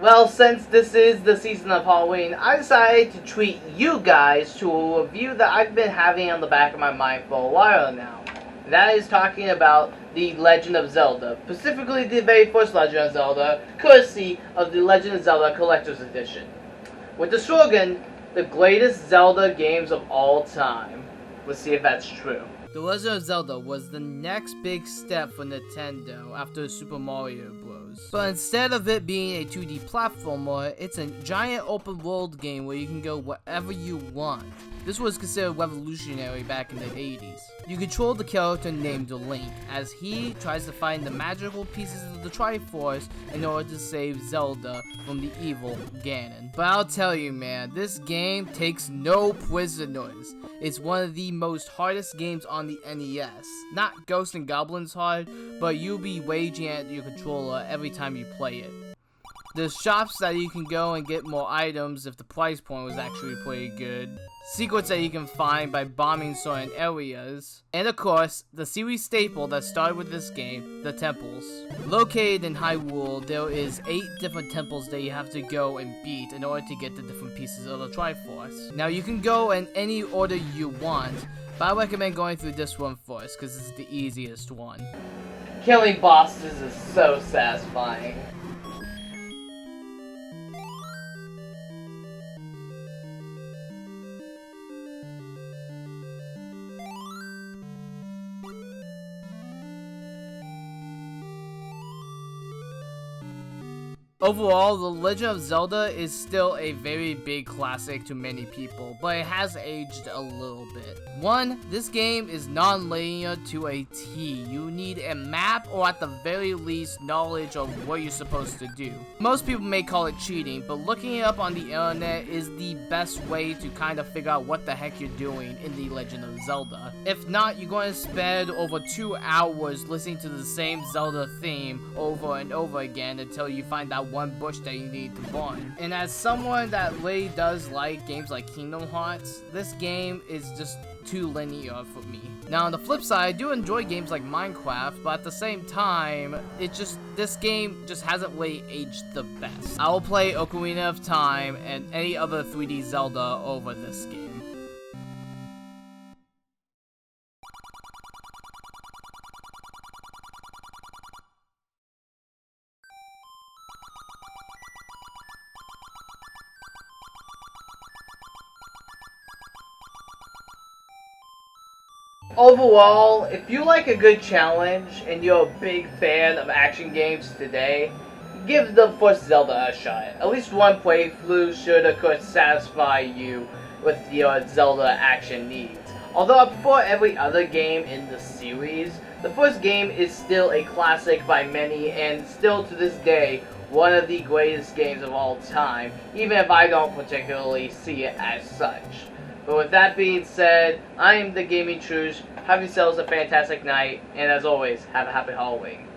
Well, since this is the season of Halloween, I decided to treat you guys to a review that I've been having on the back of my mind for a while now. That is talking about The Legend of Zelda, specifically the very first Legend of Zelda, courtesy of the Legend of Zelda Collector's Edition. With the slogan, the greatest Zelda games of all time. Let's see if that's true. The Legend of Zelda was the next big step for Nintendo after Super Mario Bros. But instead of it being a 2D platformer, it's a giant open world game where you can go wherever you want. This was considered revolutionary back in the 80s. You control the character named Link as he tries to find the magical pieces of the Triforce in order to save Zelda from the evil Ganon. But I'll tell you, man, this game takes no prisoners. It's one of the most hardest games on the NES. Not Ghosts and Goblins hard, but you'll be raging at your controller every time you play it. There's shops that you can go and get more items if the price point was actually pretty good. Secrets that you can find by bombing certain areas. And of course, the series staple that started with this game, the temples. Located in Hyrule, there is 8 different temples that you have to go and beat in order to get the different pieces of the Triforce. Now you can go in any order you want, but I recommend going through this one first because it's the easiest one. Killing bosses is so satisfying. Overall, The Legend of Zelda is still a very big classic to many people, but it has aged a little bit. 1. This game is non-linear to a T. You need a map or at the very least knowledge of what you're supposed to do. Most people may call it cheating, but looking it up on the internet is the best way to kind of figure out what the heck you're doing in The Legend of Zelda. If not, you're going to spend over 2 hours listening to the same Zelda theme over and over again until you find that one bush that you need to burn. And as someone that really does like games like Kingdom Hearts, this game is just too linear for me. Now on the flip side, I do enjoy games like Minecraft, but at the same time, this game just hasn't really aged the best. I will play Ocarina of Time and any other 3D Zelda over this game. Overall, if you like a good challenge and you're a big fan of action games today, give the first Zelda a shot. At least one playthrough should of course satisfy you with your Zelda action needs. Although I prefer every other game in the series, the first game is still a classic by many and still to this day one of the greatest games of all time, even if I don't particularly see it as such. But with that being said, I am the GamingTrouge. Have yourselves a fantastic night, and as always, have a happy Halloween.